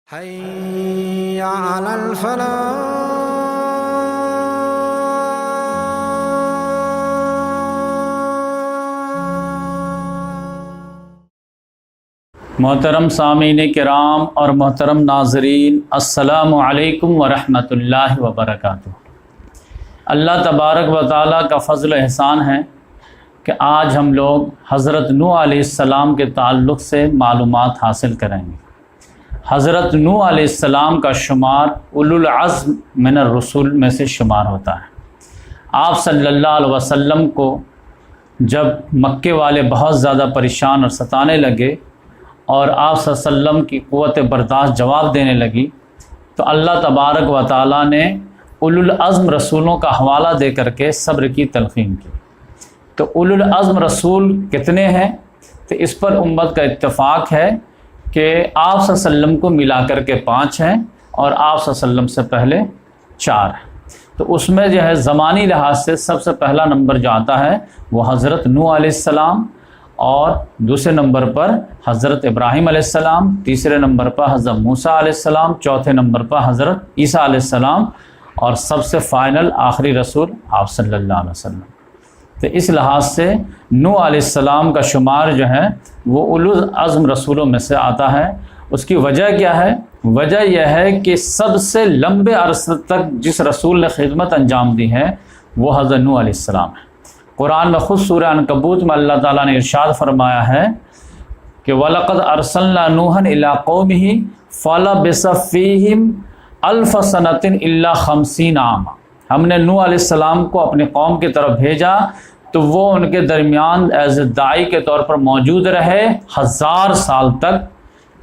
حي على الفلاح. محترم سامعین کرام اور محترم ناظرین، السلام علیکم ورحمۃ اللہ وبرکاتہ۔ اللہ تبارک و تعالیٰ کا فضل و احسان ہے کہ آج ہم لوگ حضرت نوح علیہ السلام کے تعلق سے معلومات حاصل کریں گے۔ حضرت نوح علیہ السلام کا شمار اولو العزم من الرسول میں سے شمار ہوتا ہے۔ آپ صلی اللہ علیہ وسلم کو جب مکے والے بہت زیادہ پریشان اور ستانے لگے اور آپ صلی اللہ علیہ وسلم کی قوت برداشت جواب دینے لگی، تو اللہ تبارک و تعالیٰ نے اولو العزم رسولوں کا حوالہ دے کر کے صبر کی تلقین کی۔ تو اولو العزم رسول کتنے ہیں؟ تو اس پر امت کا اتفاق ہے کہ آپ صلی اللہ علیہ وسلم کو ملا کر کے 5 ہیں اور آپ صلی اللہ علیہ وسلم سے پہلے 4 ہیں۔ تو اس میں جو ہے زمانی لحاظ سے سب سے پہلا نمبر جو آتا ہے وہ حضرت نوح علیہ السلام، اور دوسرے نمبر پر حضرت ابراہیم علیہ السلام، تیسرے نمبر پر حضرت موسیٰ علیہ السلام، چوتھے نمبر پر حضرت عیسیٰ علیہ السلام، اور سب سے فائنل آخری رسول آپ صلی اللہ علیہ وسلم۔ تو اس لحاظ سے نوح علیہ السلام کا شمار جو ہے وہ اولو العزم رسولوں میں سے آتا ہے۔ اس کی وجہ کیا ہے؟ وجہ یہ ہے کہ سب سے لمبے عرصے تک جس رسول نے خدمت انجام دی ہے وہ حضرت نوح علیہ السلام ہے۔ قرآن میں خود سورہ عنکبوت میں اللہ تعالیٰ نے ارشاد فرمایا ہے کہ وَلَقَدْ أَرْسَلْنَا نُوحًا إِلَىٰ قَوْمِهِ فَلَبِثَ فِيهِمْ أَلْفَ سَنَةٍ إِلَّا 50 عَامًا۔ ہم نے نوح علیہ السلام کو اپنی قوم کی طرف بھیجا تو وہ ان کے درمیان ایز داعی کے طور پر موجود رہے 1000 سال تک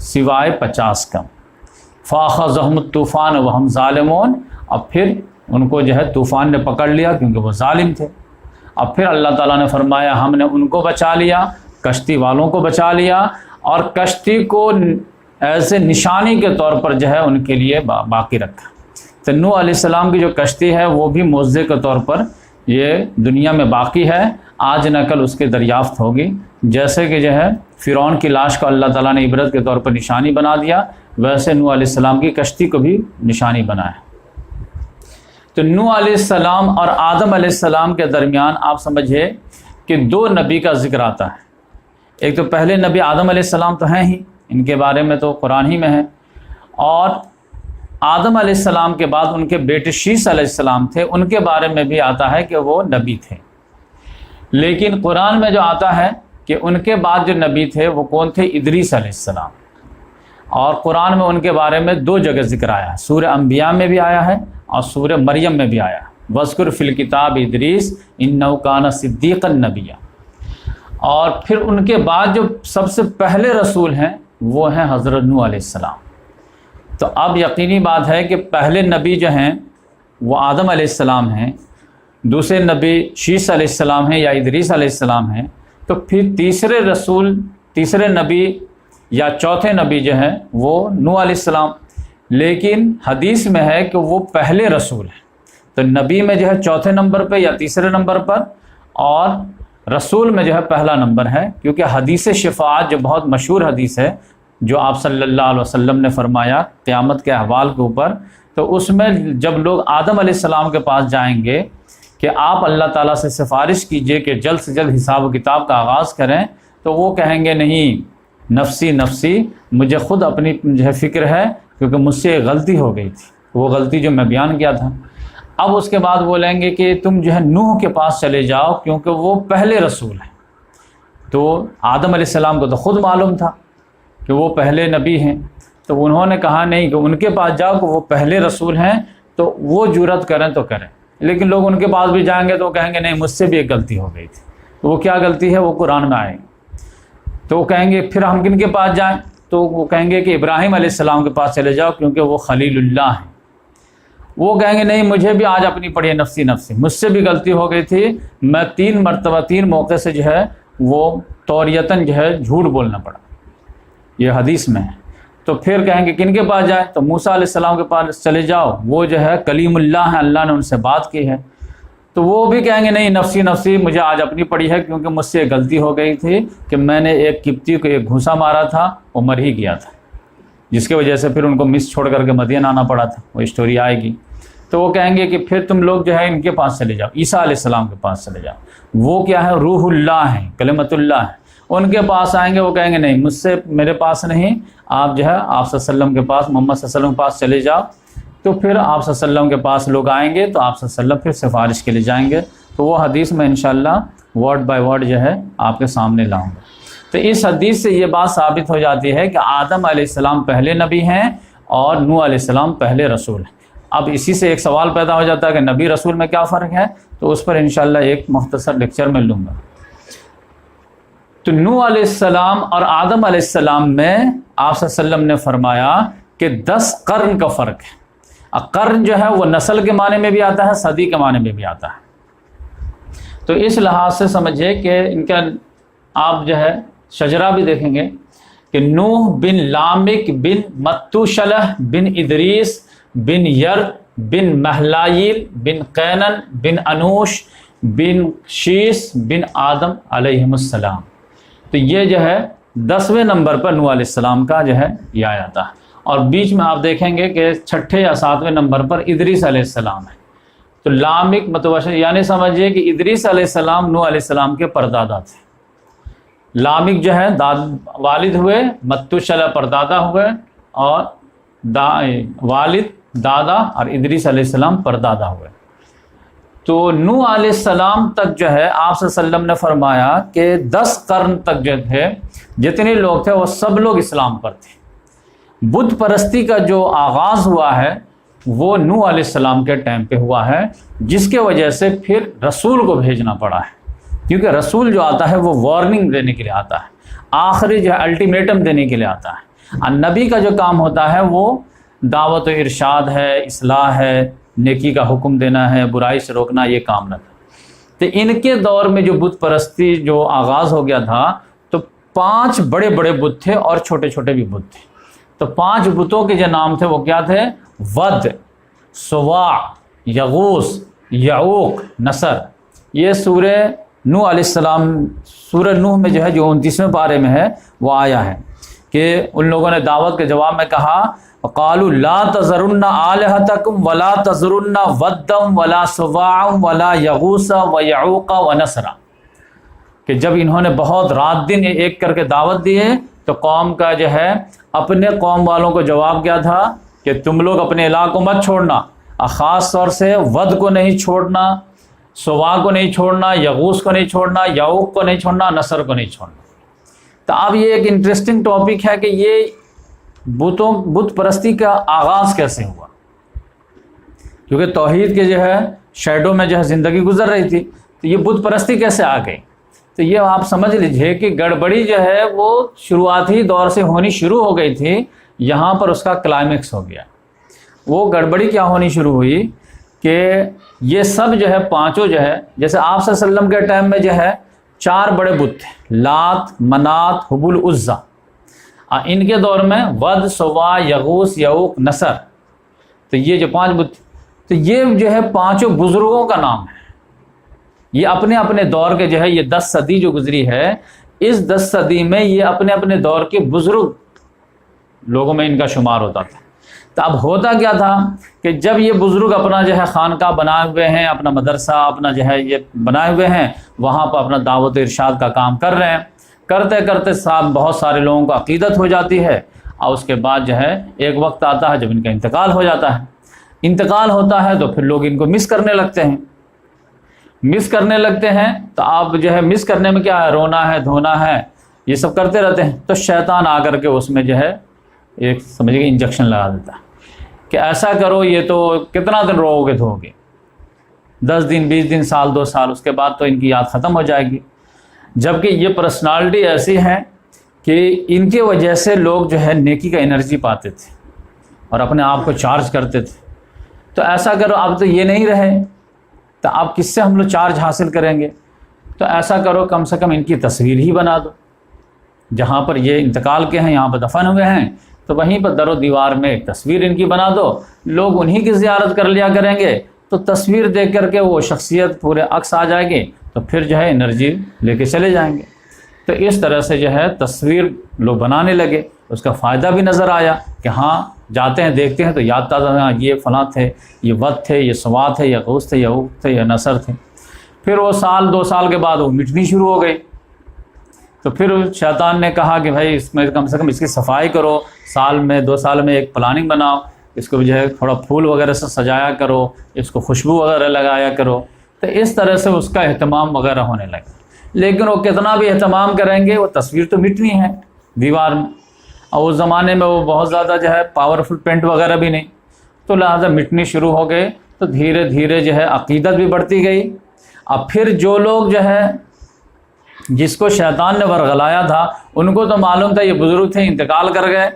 سوائے 50 کم۔ فَأَخَذَهُمُ الطُّوفَانُ وَهُمْ ظَالِمُونَ۔ اب پھر ان کو جو ہے طوفان نے پکڑ لیا کیونکہ وہ ظالم تھے۔ اب پھر اللہ تعالیٰ نے فرمایا ہم نے ان کو بچا لیا، کشتی والوں کو بچا لیا، اور کشتی کو ایسے نشانی کے طور پر جو ہے ان کے لیے باقی رکھا۔ تو نوح علیہ السلام کی جو کشتی ہے وہ بھی معجزے کے طور پر یہ دنیا میں باقی ہے، آج نہ کل اس کی دریافت ہوگی۔ جیسے کہ جو ہے فرعون کی لاش کو اللہ تعالیٰ نے عبرت کے طور پر نشانی بنا دیا، ویسے نوح علیہ السلام کی کشتی کو بھی نشانی بنایا۔ تو نوح علیہ السلام اور آدم علیہ السلام کے درمیان آپ سمجھے کہ 2 نبی کا ذکر آتا ہے۔ ایک تو پہلے نبی آدم علیہ السلام تو ہیں ہی، ان کے بارے میں تو قرآن ہی میں ہے، اور آدم علیہ السلام کے بعد ان کے بیٹے شیس علیہ السلام تھے، ان کے بارے میں بھی آتا ہے کہ وہ نبی تھے۔ لیکن قرآن میں جو آتا ہے کہ ان کے بعد جو نبی تھے وہ کون تھے؟ ادریس علیہ السلام۔ اور قرآن میں ان کے بارے میں 2 جگہ ذکر آیا ہے، سورہ انبیاء میں بھی آیا ہے اور سورہ مریم میں بھی آیا ہے، وَاذْكُرْ فِي الْكِتَابِ ادریس إِنَّهُ كَانَ صِدِّيقًا نَبِيًّا۔ اور پھر ان کے بعد جو سب سے پہلے رسول ہیں وہ ہیں حضرت نوح علیہ السلام۔ تو اب یقینی بات ہے کہ پہلے نبی جو ہیں وہ آدم علیہ السلام ہیں، دوسرے نبی شیس علیہ السلام ہیں یا ادریس علیہ السلام ہیں، تو پھر تیسرے نبی یا چوتھے نبی جو ہیں وہ نوح علیہ السلام۔ لیکن حدیث میں ہے کہ وہ پہلے رسول ہیں، تو نبی میں جو ہے چوتھے نمبر پہ یا تیسرے نمبر پر، اور رسول میں جو ہے پہلا نمبر ہے، کیونکہ حدیث شفاعت جو بہت مشہور حدیث ہے جو آپ صلی اللہ علیہ وسلم نے فرمایا قیامت کے احوال کے اوپر، تو اس میں جب لوگ آدم علیہ السلام کے پاس جائیں گے کہ آپ اللہ تعالیٰ سے سفارش کیجئے کہ جلد سے جلد حساب و کتاب کا آغاز کریں، تو وہ کہیں گے نہیں، نفسی نفسی، مجھے خود اپنی جو ہے فکر ہے کیونکہ مجھ سے ایک غلطی ہو گئی تھی، وہ غلطی جو میں بیان کیا تھا۔ اب اس کے بعد بولیں گے کہ تم جو ہے نوح کے پاس چلے جاؤ کیونکہ وہ پہلے رسول ہیں۔ تو آدم علیہ السلام کو تو خود معلوم تھا کہ وہ پہلے نبی ہیں، تو انہوں نے کہا نہیں کہ ان کے پاس جاؤ کہ وہ پہلے رسول ہیں، تو وہ جرأت کریں تو کریں۔ لیکن لوگ ان کے پاس بھی جائیں گے تو کہیں گے نہیں، مجھ سے بھی ایک غلطی ہو گئی تھی۔ تو وہ کیا غلطی ہے وہ قرآن میں آئے گی، تو وہ کہیں گے پھر ہم کن کے پاس جائیں؟ تو وہ کہیں گے کہ ابراہیم علیہ السلام کے پاس چلے جاؤ کیونکہ وہ خلیل اللہ ہیں۔ وہ کہیں گے نہیں، مجھے بھی آج اپنی پڑھی ہے نفسی نفسی، مجھ سے بھی غلطی ہو گئی تھی، میں 3 مرتبہ 3 موقع سے جو ہے وہ توریتاً جو ہے جھوٹ بولنا پڑا، یہ حدیث میں ہے۔ تو پھر کہیں گے کن کے پاس جائیں؟ تو موسیٰ علیہ السلام کے پاس چلے جاؤ، وہ جو ہے کلیم اللہ ہیں، اللہ نے ان سے بات کی ہے۔ تو وہ بھی کہیں گے نہیں، نفسی نفسی، مجھے آج اپنی پڑی ہے کیونکہ مجھ سے غلطی ہو گئی تھی کہ میں نے ایک قبطی کو ایک گھوسا مارا تھا، وہ مر ہی گیا تھا۔ جس کی وجہ سے پھر ان کو مس چھوڑ کر کے مدینہ آنا پڑا تھا، وہ اسٹوری آئے گی. تو وہ کہیں گے کہ پھر تم لوگ جو ہے ان کے پاس چلے جاؤ، عیسیٰ علیہ السلام کے پاس چلے جاؤ. وہ کیا ہے؟ روح اللہ ہیں، کلمت اللہ ہے. ان کے پاس آئیں گے، وہ کہیں گے نہیں، مجھ سے میرے پاس نہیں، آپ جو ہے آپ صلی اللہ علیہ وسلم کے پاس، محمد صلی اللہ علیہ وسلم کے پاس چلے جاؤ. تو پھر آپ صلی اللہ علیہ وسلم کے پاس لوگ آئیں گے تو آپ صلی اللہ علیہ وسلم پھر سفارش کے لیے جائیں گے. تو وہ حدیث میں انشاءاللہ ورڈ بائی ورڈ جو ہے آپ کے سامنے لاؤں گا. تو اس حدیث سے یہ بات ثابت ہو جاتی ہے کہ آدم علیہ السلام پہلے نبی ہیں اور نوح علیہ السلام پہلے رسول ہیں. اب اسی سے ایک سوال پیدا ہو جاتا ہے کہ نبی رسول میں کیا فرق ہے، تو اس پر انشاءاللہ ایک مختصر لیکچر میں لوں گا. تو نوح علیہ السلام اور آدم علیہ السلام میں آپ صلی اللہ علیہ وسلم نے فرمایا کہ 10 قرن کا فرق ہے. قرن جو ہے وہ نسل کے معنی میں بھی آتا ہے، صدی کے معنی میں بھی آتا ہے. تو اس لحاظ سے سمجھے کہ ان کا آپ جو ہے شجرہ بھی دیکھیں گے کہ نوح بن لامک بن متوشلہ بن ادریس بن یر بن محلائیل بن قینن بن انوش بن شیس بن آدم علیہ السلام. تو یہ جو ہے 10ویں نمبر پر نوح علیہ السلام کا جو ہے یہ آیا تھا. اور بیچ میں آپ دیکھیں گے کہ 6 یا 7ویں نمبر پر ادریس علیہ السلام ہے. تو لامک متوشل یعنی سمجھیے کہ ادریس علیہ السلام نوح علیہ السلام کے پردادا تھے. لامک جو ہے والد ہوئے، متوشلہ پردادا ہوئے، اور والد دادا، اور ادریس علیہ السلام پردادا ہوئے. تو نوح علیہ السلام تک جو ہے آپ صلی اللہ علیہ وسلم نے فرمایا کہ 10 قرن تک جو تھے جتنے لوگ تھے وہ سب لوگ اسلام پر تھے. بت پرستی کا جو آغاز ہوا ہے وہ نوح علیہ السلام کے ٹائم پہ ہوا ہے، جس کے وجہ سے پھر رسول کو بھیجنا پڑا ہے. کیونکہ رسول جو آتا ہے وہ وارننگ دینے کے لیے آتا ہے، آخری جو ہے الٹیمیٹم دینے کے لیے آتا ہے. اور نبی کا جو کام ہوتا ہے وہ دعوت و ارشاد ہے، اصلاح ہے، نیکی کا حکم دینا ہے، برائی سے روکنا، یہ کام نہ تھا. تو ان کے دور میں جو بت پرستی جو آغاز ہو گیا تھا تو 5 بڑے بڑے بت تھے اور چھوٹے چھوٹے بھی بت تھے. تو 5 بتوں کے جو نام تھے وہ کیا تھے؟ ود، سواع، یغوث، یعوق، نصر. یہ سورہ نوح علیہ السلام، سورہ نوح میں جو ہے جو 29ویں پارے میں ہے وہ آیا ہے کہ ان لوگوں نے دعوت کے جواب میں کہا قالوا لا تذرن آلہتکم ولا تذرن ودم ولا سواع ولا یغوث ویعوق ونسرا. کہ جب انہوں نے بہت رات دن ایک کر کے دعوت دی ہے تو قوم کا جو ہے اپنے قوم والوں کو جواب کیا تھا کہ تم لوگ اپنے الہ کو مت چھوڑنا، خاص طور سے ود کو نہیں چھوڑنا، سواع کو نہیں چھوڑنا، یغوث کو نہیں چھوڑنا، یعوق کو نہیں چھوڑنا، نصر کو نہیں چھوڑنا. تو اب یہ ایک انٹرسٹنگ ٹاپک ہے کہ یہ بت پرستی کا آغاز کیسے ہوا، کیونکہ توحید کے جو ہے شیڈو میں جو ہے زندگی گزر رہی تھی، تو یہ بت پرستی کیسے آ گئی. تو یہ آپ سمجھ لیجئے کہ گڑبڑی جو ہے وہ شروعاتی دور سے ہونی شروع ہو گئی تھی، یہاں پر اس کا کلائمیکس ہو گیا. وہ گڑبڑی کیا ہونی شروع ہوئی کہ یہ سب جو ہے 5 جو ہے، جیسے آپ صلی اللہ علیہ وسلم کے ٹائم میں جو ہے 4 بڑے بت تھے، لات، منات، حبل، عزا. ان کے دور میں ود، سواع، یغوث، یعوق، نصر. تو یہ جو 5 بت، تو یہ جو ہے 5 بزرگوں کا نام ہے. یہ اپنے اپنے دور کے جو ہے یہ 10 صدی جو گزری ہے، اس 10 صدی میں یہ اپنے اپنے دور کے بزرگ لوگوں میں ان کا شمار ہوتا تھا. تو اب ہوتا کیا تھا کہ جب یہ بزرگ اپنا جو ہے خانقاہ بنائے ہوئے ہیں، اپنا مدرسہ اپنا جو ہے یہ بنائے ہوئے ہیں، وہاں پر اپنا دعوت و ارشاد کا کام کر رہے ہیں، کرتے کرتے بہت سارے لوگوں کو عقیدت ہو جاتی ہے، اور اس کے بعد جو ہے ایک وقت آتا ہے جب ان کا انتقال ہو جاتا ہے. انتقال ہوتا ہے تو پھر لوگ ان کو مس کرنے لگتے ہیں. تو آپ جو ہے مس کرنے میں کیا ہے، رونا ہے، دھونا ہے، یہ سب کرتے رہتے ہیں. تو شیطان آ کر کے اس میں جو ہے ایک سمجھیے انجیکشن لگا دیتا ہے کہ ایسا کرو، یہ تو کتنا دن رو گے دھو گے، 10 دن 20 دن، سال 2 سال، اس کے بعد تو ان کی یاد ختم ہو جائے گی. جبکہ یہ پرسنالٹی ایسی ہے کہ ان کی وجہ سے لوگ جو ہے نیکی کا انرجی پاتے تھے اور اپنے آپ کو چارج کرتے تھے. تو ایسا کرو، اب تو یہ نہیں رہے تو آپ کس سے ہم لوگ چارج حاصل کریں گے. تو ایسا کرو کم سے کم ان کی تصویر ہی بنا دو، جہاں پر یہ انتقال کے ہیں، یہاں پر دفن ہوئے ہیں، تو وہیں پر در و دیوار میں ایک تصویر ان کی بنا دو. لوگ انہی کی زیارت کر لیا کریں گے، تو تصویر دیکھ کر کے وہ شخصیت پورے عکس آ جائے گی، تو پھر جو ہے انرجی لے کے چلے جائیں گے. تو اس طرح سے جو ہے تصویر لوگ بنانے لگے. اس کا فائدہ بھی نظر آیا کہ کہ ہاں جاتے ہیں دیکھتے ہیں تو یاد تازہ ہاں یہ فلاں تھے، یہ ود تھے، یہ سوات تھے، یہ غوث تھے، یہ اوق تھے، یہ نصر تھے۔ پھر وہ سال 2 سال کے بعد وہ مٹنی شروع ہو گئی۔ تو پھر شیطان نے کہا کہ بھائی اس میں کم سے کم اس کی صفائی کرو، سال میں 2 سال میں ایک پلاننگ بناؤ، اس کو جو ہے تھوڑا پھول وغیرہ سے سجایا کرو، اس کو خوشبو وغیرہ لگایا کرو۔ تو اس طرح سے اس کا اہتمام وغیرہ ہونے لگا۔ لیکن وہ کتنا بھی اہتمام کریں گے وہ تصویر تو مٹنی ہے دیوار میں، اور اس زمانے میں وہ بہت زیادہ جو ہے پاورفل پینٹ وغیرہ بھی نہیں، تو لہٰذا مٹنی شروع ہو گئے۔ تو دھیرے دھیرے جو ہے عقیدت بھی بڑھتی گئی۔ اب پھر جو لوگ جو ہے جس کو شیطان نے ورغلایا تھا ان کو تو معلوم تھا یہ بزرگ تھے، انتقال کر گئے،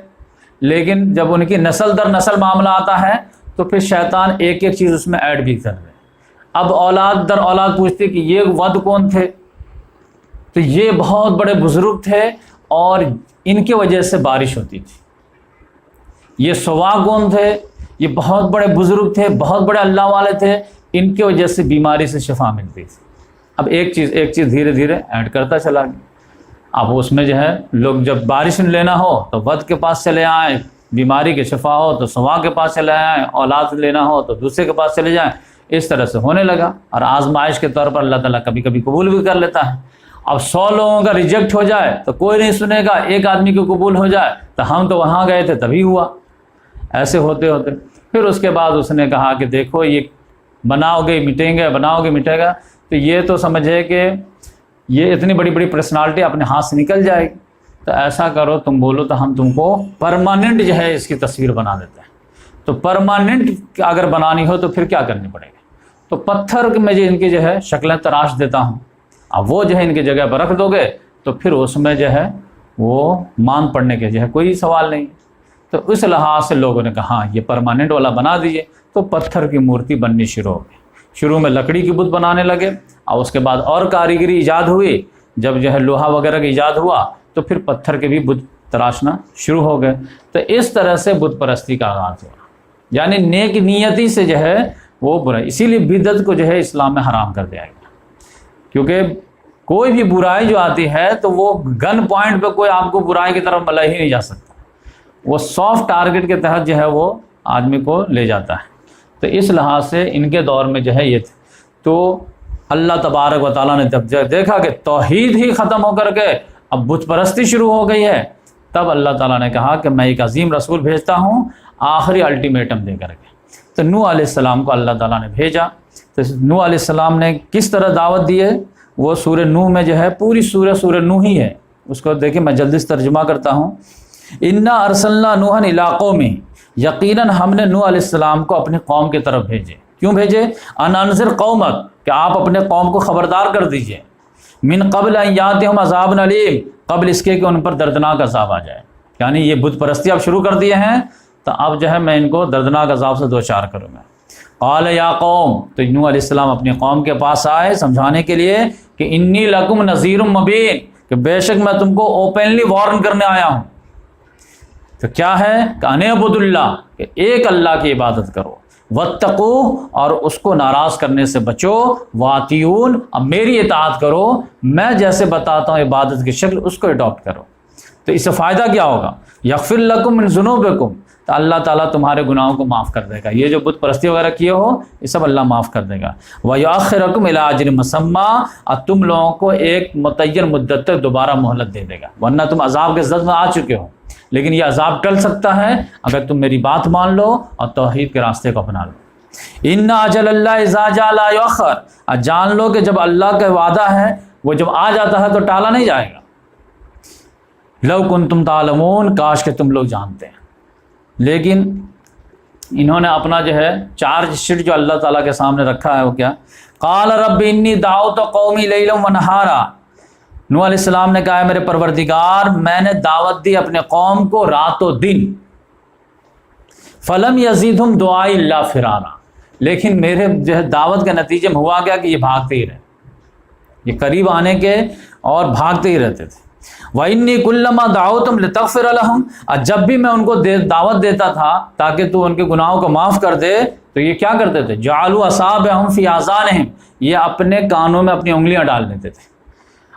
لیکن جب ان کی نسل در نسل معاملہ آتا ہے تو پھر شیطان ایک ایک چیز اس میں ایڈ بھی کر رہے۔ اب اولاد در اولاد پوچھتے کہ یہ ود کون تھے؟ تو یہ بہت بڑے بزرگ تھے اور ان کی وجہ سے بارش ہوتی تھی۔ یہ سوا کون تھے؟ یہ بہت بڑے بزرگ تھے، بہت بڑے اللہ والے تھے، ان کی وجہ سے بیماری سے شفا ملتی تھی۔ اب ایک چیز دھیرے دھیرے ایڈ کرتا چلا گیا۔ اب اس میں جو ہے لوگ جب بارش لینا ہو تو ود کے پاس چلے آئیں، بیماری کے شفا ہو تو سوا کے پاس چلے آئیں، اولاد لینا ہو تو دوسرے کے پاس چلے جائیں۔ اس طرح سے ہونے لگا، اور آزمائش کے طور پر اللہ تعالیٰ کبھی کبھی قبول بھی کر لیتا ہے۔ اب 100 لوگوں کا ریجیکٹ ہو جائے تو کوئی نہیں سنے گا، ایک آدمی کو قبول ہو جائے تو ہم تو وہاں گئے تھے تبھی ہوا۔ ایسے ہوتے ہوتے پھر اس کے بعد اس نے کہا کہ دیکھو یہ بناؤ گے مٹیں گے، بناؤ گے مٹے گا، تو یہ تو سمجھے کہ یہ اتنی بڑی بڑی پرسنالٹی اپنے ہاتھ سے نکل جائے گی، تو ایسا کرو تم بولو تو ہم تم کو پرماننٹ جو ہے اس کی تصویر بنا دیتے ہیں۔ تو پرماننٹ اگر بنانی ہو تو پھر کیا کرنی پڑے گا؟ تو پتھر میں جو ان کی جو ہے شکلیں تراش دیتا ہوں، اب وہ جو ہے ان کی جگہ پر رکھ دو گے تو پھر اس میں جو ہے وہ مان پڑنے کے جو ہے کوئی سوال نہیں۔ تو اس لحاظ سے لوگوں نے کہا یہ پرماننٹ والا بنا دیجئے، تو پتھر کی مورتی بننی شروع ہو گئی۔ شروع میں لکڑی کی بت بنانے لگے، اور اس کے بعد اور کاریگری ایجاد ہوئی، جب جو ہے لوہا وغیرہ کا ایجاد ہوا تو پھر پتھر کے بھی بت تراشنا شروع ہو گئے۔ تو اس طرح سے بت پرستی کا آغاز ہوا، یعنی نیک نیتی سے جو ہے وہ برا۔ اسی لیے بدعت کو جو ہے اسلام میں حرام کر دیا گیا، کیونکہ کوئی بھی برائی جو آتی ہے تو وہ گن پوائنٹ پہ کوئی آپ کو برائی کی طرف ملا ہی نہیں جا سکتا، وہ سافٹ ٹارگٹ کے تحت جو ہے وہ آدمی کو لے جاتا ہے۔ تو اس لحاظ سے ان کے دور میں جو ہے یہ تھے۔ تو اللہ تبارک و تعالیٰ نے جب دیکھا کہ توحید ہی ختم ہو کر کے اب بت پرستی شروع ہو گئی ہے، تب اللہ تعالیٰ نے کہا کہ میں ایک عظیم رسول بھیجتا ہوں آخری الٹیمیٹم دے کر کے۔ تو نوح علیہ السلام کو اللہ تعالیٰ نے بھیجا۔ تو نوح علیہ السلام نے کس طرح دعوت دی ہے، وہ سورہ نوح میں جو ہے پوری سورہ نوح ہی ہے، اس کو دیکھیں میں جلدی سے ترجمہ کرتا ہوں۔ انا ارسلنا نوحا الی قومہ، یقیناً ہم نے نوح علیہ السلام کو اپنی قوم کی طرف بھیجے۔ کیوں بھیجے؟ ان انذر قومک، کہ آپ اپنے قوم کو خبردار کر دیجئے، من قبل ان یاتہم عذاب علیم، قبل اس کے کہ ان پر دردناک عذاب آ جائے۔ یعنی یہ بت پرستی اب شروع کر دیے ہیں تو اب جو ہے میں ان کو دردناک عذاب سے دوچار کروں گا۔ قال یا قوم، تو نوح علیہ السلام اپنی قوم کے پاس آئے سمجھانے کے لیے کہ انی لکم نذیر مبین، کہ بے شک میں تم کو اوپنلی وارن کرنے آیا ہوں۔ تو کیا ہے کہ ان اعبدوا اللہ، کہ ایک اللہ کی عبادت کرو، واتقوا، اور اس کو ناراض کرنے سے بچو، واطیعون، اب میری اطاعت کرو، میں جیسے بتاتا ہوں عبادت کی شکل اس کو اڈاپٹ کرو۔ تو اس سے فائدہ کیا ہوگا؟ یغفر لکم من ذنوبکم، تو اللہ تعالیٰ تمہارے گناہوں کو معاف کر دے گا، یہ جو بت پرستی وغیرہ کیے ہو یہ سب اللہ معاف کر دے گا۔ وَيَأْخِرَكُمْ إِلَىٰ أَجْلٍ مُّسَمًّى، اور تم لوگوں کو ایک متعین مدت تک دوبارہ مہلت دے دے گا، ورنہ تم عذاب کے زد میں آ چکے ہو، لیکن یہ عذاب ٹل سکتا ہے اگر تم میری بات مان لو اور توحید کے راستے کو اپنا لو۔ إِنَّ أَجَلَ اللَّهِ إِذَا جَاءَ لَا يُؤَخَّرُ، اور جان لو کہ جب اللہ کا وعدہ ہے وہ جب آ جاتا ہے تو ٹالا نہیں جائے گا۔ لَوْ كُنْتُمْ تَعْلَمُونَ، کاش کہ تم لوگ جانتے ہیں۔ لیکن انہوں نے اپنا جو ہے چارج شیٹ جو اللہ تعالیٰ کے سامنے رکھا ہے وہ کیا؟ قال رب انی دعوت قومی لیلا ونہارا، نوح علیہ السلام نے کہا ہے میرے پروردگار میں نے دعوت دی اپنے قوم کو رات و دن، فلم یزیدہم دعائی الا فرارا، لیکن میرے جو ہے دعوت کے نتیجے میں ہوا کیا کہ یہ بھاگتے ہی رہے، یہ قریب آنے کے اور بھاگتے ہی رہتے تھے۔ وَإِنِّي كُلَّمَا دَعَوْتُمْ لِتَغْفِرَ لَهُمْ، اور جب بھی میں ان کو دعوت دیتا تھا تاکہ تو ان کے گناہوں کو معاف کر دے تو یہ کیا کرتے تھے؟ جَعَلُوا أَصَابِعَهُمْ فِي آذَانِهِمْ، یہ اپنے کانوں میں اپنی انگلیاں ڈال لیتے تھے،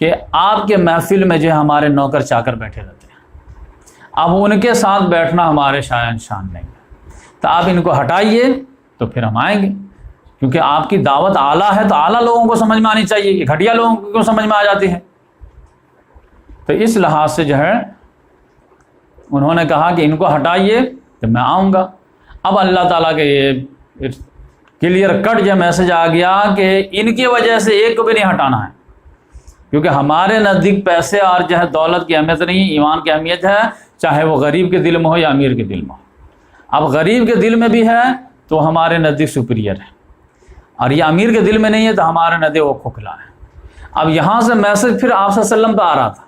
کہ آپ کے محفل میں جو ہے ہمارے نوکر چاکر بیٹھے رہتے ہیں، اب ان کے ساتھ بیٹھنا ہمارے شایان شان نہیں ہے، تو آپ ان کو ہٹائیے تو پھر ہم آئیں گے، کیونکہ آپ کی دعوت اعلیٰ ہے تو اعلیٰ لوگوں کو سمجھ میں آنی چاہیے، یہ گھٹیا لوگوں کو سمجھ میں آ جاتی ہے۔ تو اس لحاظ سے جو ہے انہوں نے کہا کہ ان کو ہٹائیے تو میں آؤں گا۔ اب اللہ تعالیٰ کے یہ کلیئر کٹ جو میسج آ گیا کہ ان کی وجہ سے ایک کو بھی نہیں ہٹانا ہے، کیونکہ ہمارے نزدیک پیسے اور جو ہے دولت کی اہمیت نہیں، ایمان کی اہمیت ہے، چاہے وہ غریب کے دل میں ہو یا امیر کے دل میں ہو۔ اب غریب کے دل میں بھی ہے تو ہمارے نزدیک سپیریئر ہے، اور یہ امیر کے دل میں نہیں ہے تو ہمارے نزدیک وہ کھوکھلا ہے۔ اب یہاں سے میسج پھر آپ صلی اللہ علیہ وسلم پہ آ رہا تھا،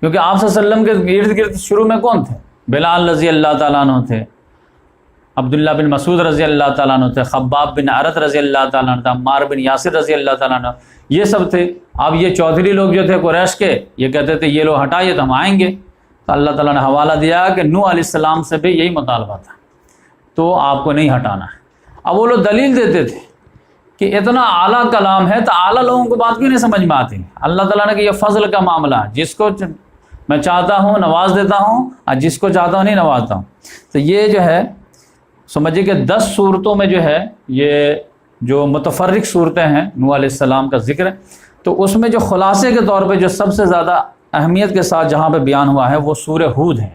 کیونکہ آپ صلی اللہ علیہ وسلم کے ارد گرد شروع میں کون تھے؟ بلال رضی اللہ تعالیٰ عنہ تھے، عبداللہ بن مسعود رضی اللہ تعالیٰ عنہ تھے، خباب بن عرت رضی اللہ تعالیٰ عنہ تھے، عمار بن یاسر رضی اللہ تعالیٰ عنہ، یہ سب تھے۔ اب یہ چودھری لوگ جو تھے قریش کے، یہ کہتے تھے یہ لوگ ہٹائیے تو ہم آئیں گے، تو اللہ تعالیٰ نے حوالہ دیا کہ نوح علیہ السلام سے بھی یہی مطالبہ تھا، تو آپ کو نہیں ہٹانا ہے۔ اب وہ لوگ دلیل دیتے تھے کہ اتنا اعلیٰ کلام ہے تو اعلیٰ لوگوں کو بات کیوں نہیں سمجھ میں آتی؟ اللہ تعالیٰ نے کہ یہ فضل کا معاملہ ہے، جس کو میں چاہتا ہوں نواز دیتا ہوں اور جس کو چاہتا ہوں نہیں نوازتا ہوں۔ تو یہ جو ہے سمجھیے کہ 10 صورتوں میں جو ہے یہ جو متفرق صورتیں ہیں نوح علیہ السلام کا ذکر ہے، تو اس میں جو خلاصے کے طور پہ جو سب سے زیادہ اہمیت کے ساتھ جہاں پہ بیان ہوا ہے وہ سورہ ہود ہے۔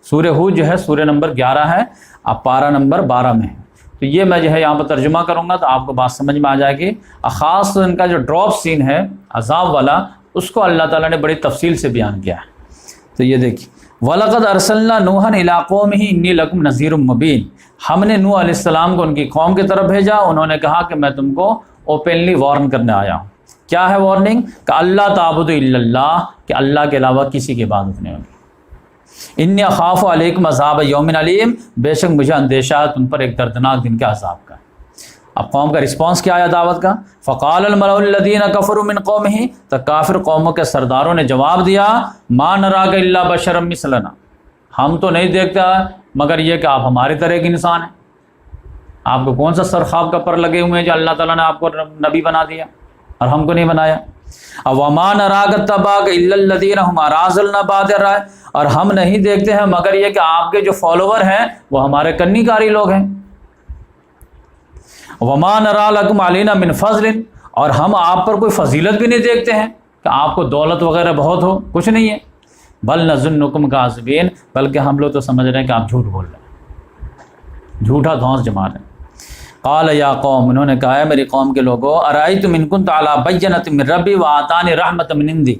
سورہ ہود جو ہے سورہ نمبر 11 ہے، اب پارہ نمبر 12 میں ہے۔ تو یہ میں جو ہے یہاں پر ترجمہ کروں گا تو آپ کو بات سمجھ میں آ جائے گی۔ خاص ان کا جو ڈراپ سین ہے عذاب والا، اس کو اللہ تعالیٰ نے بڑی تفصیل سے بیان کیا ہے۔ تو یہ دیکھیے، وَلَقَدْ أَرْسَلْنَا نُوحًا إِلَىٰ قَوْمِهِ إِنِّي لَكُمْ نَذِيرٌ مُّبِينٌ، ہم نے نوح علیہ السلام کو ان کی قوم کی طرف بھیجا، انہوں نے کہا کہ میں تم کو اوپنلی وارن کرنے آیا ہوں۔ کیا ہے وارننگ؟ کہ اللہ تعبدوا الا اللہ، کہ اللہ کے علاوہ کسی کی عبادت نہیں ہوگی۔ انی اخاف علیکم عذاب یوم علیم، بے شک مجھے اندیشہ ہے تم پر ایک دردناک دن کے عذاب کا۔ اب قوم کا رسپانس کیا آیا دعوت کا؟ فقال الملأ الذین کفروا من قومہ، تو کافر قوموں کے سرداروں نے جواب دیا، ما نراک الا بشرا مثلنا، ہم تو نہیں دیکھتا مگر یہ کہ آپ ہماری طرح ایک انسان ہیں۔ آپ کو کون سا سر خواب کا پر لگے ہوئے ہیں جو اللہ تعالیٰ نے آپ کو نبی بنا دیا اور ہم کو نہیں بنایا؟ وما نراک اتبعک الا الذین هم اراذلنا بادر الرأی، اور ہم نہیں دیکھتے ہیں مگر یہ کہ آپ کے جو فالوور ہیں وہ ہمارے کنی کاری لوگ ہیں۔ وما نرا لکم علینا من فضل، اور ہم آپ پر کوئی فضیلت بھی نہیں دیکھتے ہیں کہ آپ کو دولت وغیرہ بہت ہو، کچھ نہیں ہے۔ بل نظنکم کاذبین، بلکہ ہم لوگ تو سمجھ رہے ہیں کہ آپ جھوٹ بول رہے ہیں، جھوٹا دھونس جما رہے ہیں۔ قال یا قوم، انہوں نے کہا ہے میری قوم کے لوگوں، ارأیتم ان کنت علی بینۃ من ربی وآتانی رحمۃ من عندی،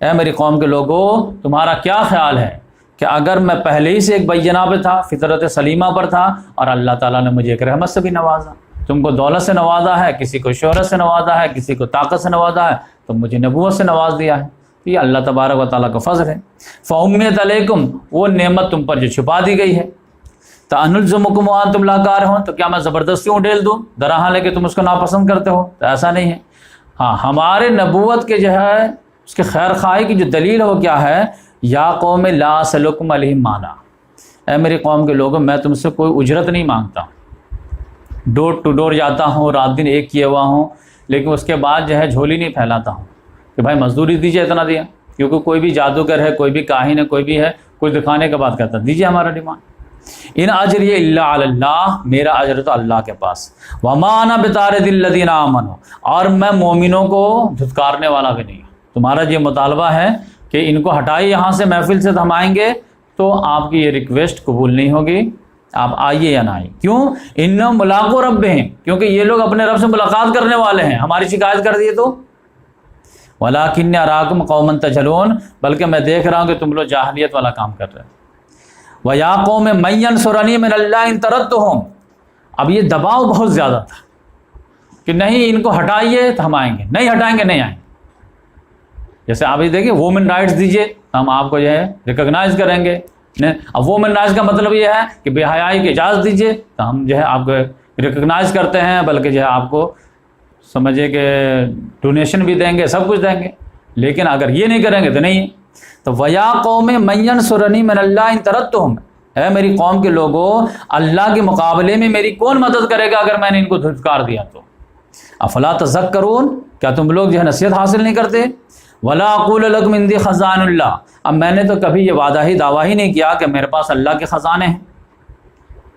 اے میری قوم کے لوگوں تمہارا کیا خیال ہے کہ اگر میں پہلے ہی سے ایک بینہ پہ تھا، فطرت سلیمہ پر تھا، اور اللہ تعالیٰ نے مجھے ایک رحمت سے بھی نوازا، تم کو دولت سے نوازا ہے، کسی کو شہرت سے نوازا ہے، کسی کو طاقت سے نوازا ہے، تو مجھے نبوت سے نواز دیا ہے، یہ اللہ تبارک و تعالیٰ کا فضل ہے۔ فَأُمِّيَتْ عَلَيْكُمْ، وہ نعمت تم پر جو چھپا دی گئی ہے، تَأَنُلْزِمُكُمْ وَأَنْتُمْ لَا كَارِهُونَ، تو کیا میں زبردستی ڈھیل دوں درہاں لے کے تم اس کو ناپسند کرتے ہو؟ تو ایسا نہیں ہے۔ ہاں، ہمارے نبوت کے جو ہے اس کے خیر خواہی کی جو دلیل ہو کیا ہے، یا قوم لا اسألکم علیہ مالا، اے میری قوم کے لوگوں میں تم سے کوئی اجرت نہیں مانگتا ہوں، ڈور ٹو ڈور جاتا ہوں، رات دن ایک کیے ہوا ہوں، لیکن اس کے بعد جو ہے جھولی نہیں پھیلاتا ہوں کہ بھائی مزدوری دیجیے اتنا دیا، کیونکہ کوئی بھی جادوگر ہے، کوئی بھی کاہن ہے، کوئی بھی ہے، کوئی دکھانے کا بات کرتا دیجیے ہمارا ڈیمانڈ۔ ان اجری الا علی اللہ، میرا اجر تو اللہ کے پاس۔ وما انا بطارد الذین آمنوا، اور میں مومنوں کو دھتکارنے والا بھی نہیں ہوں۔ تمہارا یہ مطالبہ ہے کہ ان کو ہٹائیے یہاں سے محفل سے، تو ہم آئیں گے، تو آپ کی یہ ریکویسٹ قبول نہیں ہوگی، آپ آئیے یا نہ آئیے۔ کیوں؟ انہم ملاقو ربہم، کیونکہ یہ لوگ اپنے رب سے ملاقات کرنے والے ہیں، ہماری شکایت کر دیے تو۔ ولکن اراکم قوما تجہلون، بلکہ میں دیکھ رہا ہوں کہ تم لوگ جاہلیت والا کام کر رہے ہیں۔ وَيَا قَوْمِ مَن يَنصُرُنِي مِنَ اللَّهِ إِن طَرَدتُّهُمْ، اب یہ دباؤ بہت زیادہ تھا کہ نہیں ان کو ہٹائیے تو ہم آئیں گے، نہیں ہٹائیں گے نہیں آئیں گے۔ جیسے آپ یہ دیکھیں وومن رائٹس دیجیے، ہم آپ کو جو ہے ریکگنائز کریں گے۔ اب وومن رائٹس کا مطلب یہ ہے کہ بے حیائی کی اجازت دیجیے تو ہم جو ہے آپ کو ریکگنائز کرتے ہیں، بلکہ جو ہے آپ کو سمجھے کہ ڈونیشن بھی دیں گے، سب کچھ دیں گے، لیکن اگر یہ نہیں کریں گے تو نہیں۔ تو وَيَا قَوْمِ مَن يَنصُرُنِي مِنَ اللَّهِ إِن طَرَدتُّهُمْ، اے میری قوم کے لوگوں اللہ کے مقابلے میں میری کون مدد کرے گا اگر میں نے ان کو دھتکار دیا تو؟ افلا تذکرون، کیا تم لوگ جو ہے نصیحت حاصل نہیں کرتے؟ ولا اقول لکم عندی خزائن اللہ، اب میں نے تو کبھی یہ وعدہ ہی دعویٰ ہی نہیں کیا کہ میرے پاس اللہ کے خزانے ہیں.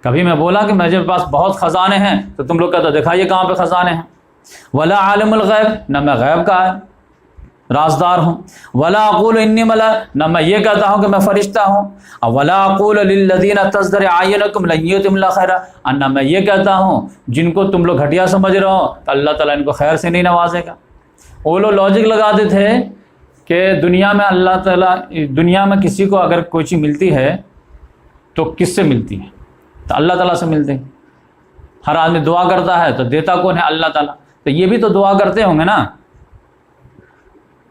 کبھی میں بولا کہ میرے پاس بہت خزانے ہیں تو تم لوگ کہتے دکھائیے کہاں پہ خزانے ہیں. ولا عالم الغیب، نہ میں غیب کا رازدار ہوں. ولا اقول انی ملک، نہ میں یہ کہتا ہوں کہ میں فرشتہ ہوں. ولا اقول للذین تزدری اعینکم لن یؤتہم اللہ خیرا، اور نہ میں یہ کہتا ہوں جن کو تم لوگ گھٹیا سمجھ رہے ہو تو اللہ تعالیٰ ان کو خیر سے نہیں نوازے گا. وہ لوگ لاجک لگاتے تھے کہ دنیا میں اللہ تعالیٰ، دنیا میں کسی کو اگر کوئی چیز ملتی ہے تو کس سے ملتی ہے؟ تو اللہ تعالیٰ سے ملتے ہیں. ہر آدمی دعا کرتا ہے تو دیتا کون ہے؟ اللہ تعالیٰ. تو یہ بھی تو دعا کرتے ہوں گے نا،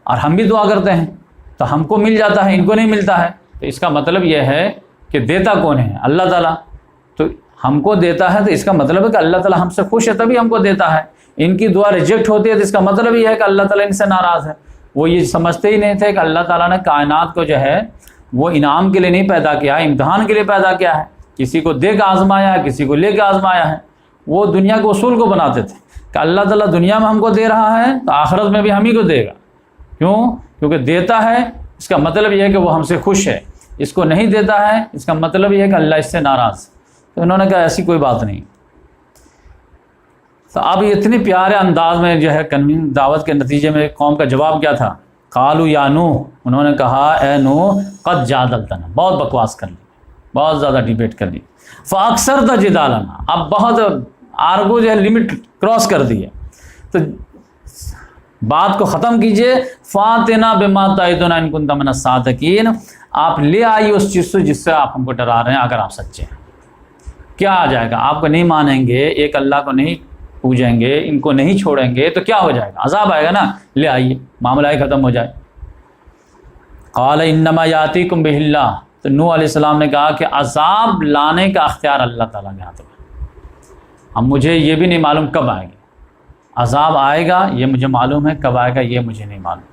اور ہم بھی دعا کرتے ہیں تو ہم کو مل جاتا ہے، ان کو نہیں ملتا ہے. تو اس کا مطلب یہ ہے کہ دیتا کون ہے؟ اللہ تعالیٰ. تو ہم کو دیتا ہے تو اس کا مطلب ہے کہ اللہ تعالیٰ ہم سے خوش ہے تبھی ہم کو دیتا ہے. ان کی دعا ریجیکٹ ہوتی ہے تو اس کا مطلب یہ ہے کہ اللہ تعالیٰ ان سے ناراض ہے. وہ یہ سمجھتے ہی نہیں تھے کہ اللہ تعالیٰ نے کائنات کو جو ہے وہ انعام کے لیے نہیں پیدا کیا ہے، امتحان کے لیے پیدا کیا ہے. کسی کو دے کے آزمایا ہے، کسی کو لے کے آزمایا ہے. وہ دنیا کے اصول کو بناتے تھے کہ اللہ تعالیٰ دنیا میں ہم کو دے رہا ہے تو آخرت میں بھی ہم ہی کو دے گا. کیوں؟ کیونکہ دیتا ہے اس کا مطلب یہ ہے کہ وہ ہم سے خوش ہے. اس کو نہیں دیتا ہے اس کا مطلب یہ ہے کہ اللہ اس سے ناراض. تو انہوں نے کہا ایسی کوئی بات نہیں. تو اب اتنے پیارے انداز میں جو ہے دعوت کے نتیجے میں قوم کا جواب کیا تھا؟ قالوا یا نوح، انہوں نے کہا اے نوح قد جادلتنا، بہت بکواس کر لی، بہت زیادہ ڈیبیٹ کر لی. فاکثرت جدالنا، اب بہت آرگو جو ہے لمٹ کراس کر دی ہے، تو بات کو ختم کیجئے. فاتنا بما تعدنا ان کنت من الصادقین، آپ لے آئیے اس چیز سے جس سے آپ ہم کو ڈرا رہے ہیں اگر آپ سچے ہیں. کیا آ جائے گا؟ آپ کو نہیں مانیں گے، ایک اللہ کو نہیں پوجیں گے، ان کو نہیں چھوڑیں گے تو کیا ہو جائے گا؟ عذاب آئے گا نا. لے آئیے، معاملہ ہی ختم ہو جائے. قال انما یاتیکم بہ اللہ، تو نوح علیہ السلام نے کہا کہ عذاب لانے کا اختیار اللہ تعالیٰ کے ہاتھ میں. اب مجھے یہ بھی نہیں معلوم کب آئے گا. عذاب آئے گا یہ مجھے معلوم ہے، کب آئے گا یہ مجھے نہیں معلوم.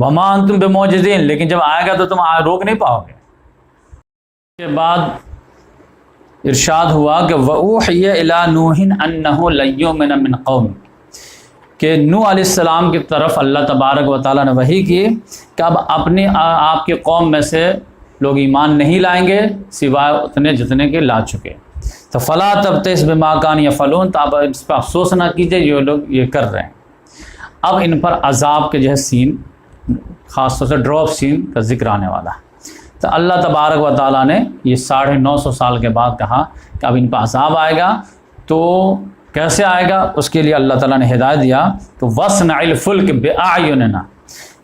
وما انتم بمعجزین، لیکن جب آئے گا تو تم روک نہیں پاؤ گے. اس کے بعد ارشاد ہوا کہ وَأُوحِيَ إِلَىٰ نُوحٍ أَنَّهُ لَن يُؤْمِنَ مِنْ قَوْمِكَ، کہ نوح علیہ السلام کی طرف اللہ تبارک و تعالیٰ نے وحی کی کہ اب اپنی آپ کی قوم میں سے لوگ ایمان نہیں لائیں گے سوائے اتنے جتنے کے لا چکے. تو فلا تبتئس بما كانوا يفعلون، تو آپ اس پہ افسوس نہ کیجیے جو لوگ یہ کر رہے ہیں. اب ان پر عذاب کے جو ہے سین، خاص طور سے ڈراپ سین کا ذکر آنے والا ہے. تو اللہ تبارک و تعالیٰ نے یہ 950 سال کے بعد کہا کہ اب ان پر عذاب آئے گا. تو کیسے آئے گا اس کے لیے اللہ تعالیٰ نے ہدایت دیا کہ وَاصْنَعِ الْفُلْكَ بِأَعْيُنِنَا،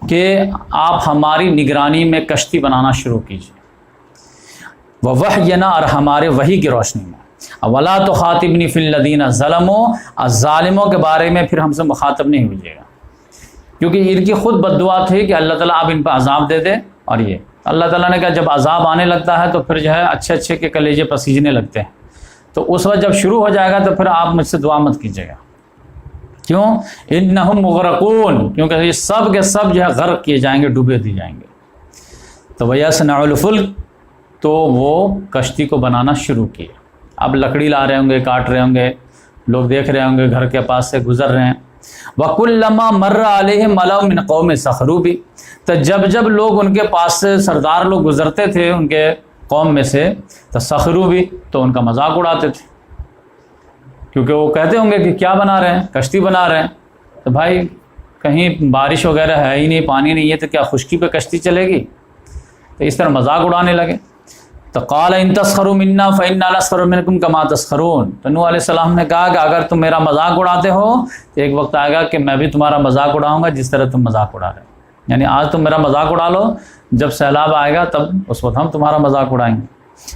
کہ آپ ہماری نگرانی میں کشتی بنانا شروع کیجیے. وَوَحْيِنَا، اور ہمارے وحی کی روشنی میں. وَلَا تُخَاطِبْنِي فِي الَّذِينَ ظَلَمُوا، ظالموں کے بارے میں پھر ہم سے مخاطب نہیں ہوئیے گا، کیونکہ ان کی خود بد دعا تھی کہ اللہ تعالیٰ اب ان پہ عذاب دے دے. اور یہ اللہ تعالیٰ نے کہا جب عذاب آنے لگتا ہے تو پھر جو ہے اچھے اچھے کے کلیجے پسیجنے لگتے ہیں. تو اس وقت جب شروع ہو جائے گا تو پھر آپ مجھ سے دعا مت کیجیے گا. کیوں؟ انہم مغرقون، کیونکہ یہ سب کے سب جو ہے غرق کیے جائیں گے، ڈوبے دی جائیں گے. تو وَيَصْنَعُ الْفُلْكَ، تو وہ کشتی کو بنانا شروع کیے. اب لکڑی لا رہے ہوں گے، کاٹ رہے ہوں گے، لوگ دیکھ رہے ہوں گے گھر کے پاس سے گزر رہے ہیں. وَكُلَّمَا مَرَّ عَلَيْهِمْ مَلَأٌ مِّن قَوْمِ سَخِرُوا بِهِ، تو جب جب لوگ ان کے پاس سے سردار لوگ گزرتے تھے ان کے قوم میں سے، تو سخروا بھی، تو ان کا مذاق اڑاتے تھے. کیونکہ وہ کہتے ہوں گے کہ کیا بنا رہے ہیں؟ کشتی بنا رہے ہیں. تو بھائی کہیں بارش وغیرہ ہے ہی نہیں، پانی نہیں ہے، تو کیا خشکی پہ کشتی چلے گی؟ تو اس طرح مذاق اڑانے لگے. تو قال ان تسخروا منا فإنا نسخر منکم کما تسخرون، تو نوح علیہ السلام نے کہا کہ اگر تم میرا مذاق اڑاتے ہو تو ایک وقت آئے گا کہ میں بھی تمہارا مذاق اڑاؤں گا جس طرح تم مذاق اڑا رہے ہو. یعنی آج تم میرا مذاق اڑا لو، جب سیلاب آئے گا تب اس وقت ہم تمہارا مذاق اڑائیں گے.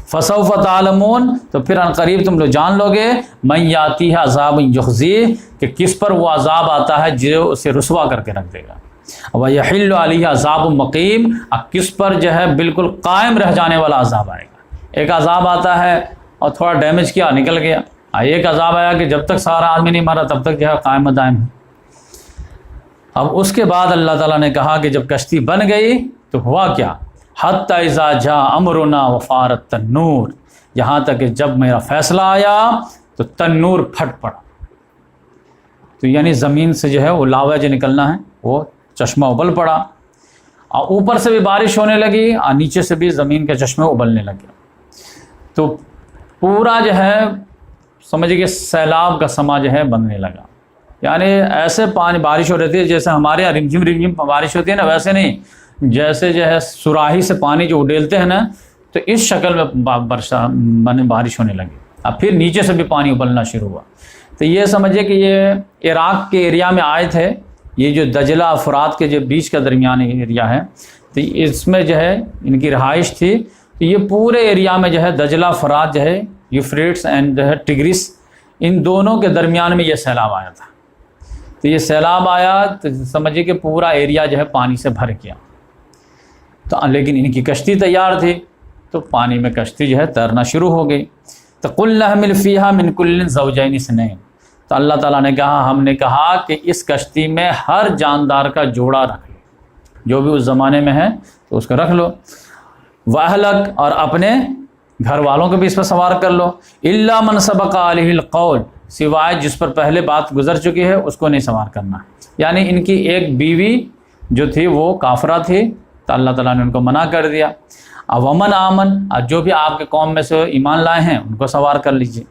فسوف تعلمون، تو پھر ان قریب تم لوگ جان لو گے من یاتیہ عذاب یخزیہ، کہ کس پر وہ عذاب آتا ہے جو اسے رسوا کر کے رکھ دے گا. وَيَحِلُّ عَلَيْهِ عَذَابٌ مُقِيمٌ، اب کس پر جو ہے بالکل قائم رہ جانے والا عذاب آئے گا. ایک عذاب آتا ہے اور تھوڑا ڈیمیج کیا نکل گیا. ایک عذاب آیا کہ جب تک سارا آدمی نہیں مرا تب تک جو ہے قائم دائم ہے. اب اس کے بعد اللہ تعالیٰ نے کہا کہ جب کشتی بن گئی تو ہوا کیا؟ حتی اذا جاء امرنا وفارت التنور، یہاں تک کہ جب میرا فیصلہ آیا تو تنور پھٹ پڑا. تو یعنی زمین سے جو ہے وہ لاوا جو نکلنا ہے وہ چشمہ ابل پڑا، اور اوپر سے بھی بارش ہونے لگی اور نیچے سے بھی زمین کے چشمے ابلنے لگے، تو پورا جو ہے سمجھے کہ سیلاب کا سما جو ہے بننے لگا۔ یعنی ایسے پانی بارش ہو رہی ہے جیسے ہمارے یہاں رمجھم رمجھم بارش ہوتی ہے نا، ویسے نہیں، جیسے جو ہے سراہی سے پانی جو اڈیلتے ہیں نا، تو اس شکل میں بارش ہونے لگی۔ اب پھر نیچے سے بھی پانی ابلنا شروع ہوا۔ تو یہ سمجھے کہ یہ عراق کے ایریا میں آئے تھے، یہ جو دجلہ فرات کے جو بیچ کا درمیان ایریا ہے، تو اس میں جو ہے ان کی رہائش تھی۔ تو یہ پورے ایریا میں جو ہے دجلہ فرات جو ہے یوفریٹس اینڈ جو ہے ٹگریس، ان دونوں کے درمیان میں یہ سیلاب آیا تھا۔ تو یہ سیلاب آیا تو سمجھیے کہ پورا ایریا جو ہے پانی سے بھر گیا، تو لیکن ان کی کشتی تیار تھی، تو پانی میں کشتی جو ہے تیرنا شروع ہو گئی۔ تو قُلْنَا احْمِلْ فِيهَا مِنْ كُلٍّ زَوْجَيْنِ اثْنَيْنِ، تو اللہ تعالیٰ نے کہا، ہم نے کہا کہ اس کشتی میں ہر جاندار کا جوڑا رکھ لو، جو بھی اس زمانے میں ہے تو اس کو رکھ لو، وَأَهْلَكَ، اور اپنے گھر والوں کو بھی اس پر سوار کر لو، إِلَّا مَنْ سَبَقَ عَلَيْهِ الْقَوْلُ، سوائے جس پر پہلے بات گزر چکی ہے اس کو نہیں سوار کرنا۔ یعنی ان کی ایک بیوی جو تھی وہ کافرہ تھی، تو اللہ تعالیٰ نے ان کو منع کر دیا۔ ومن آمن، جو بھی آپ کے قوم میں سے ایمان لائے ہیں ان کو سوار کر لیجیے۔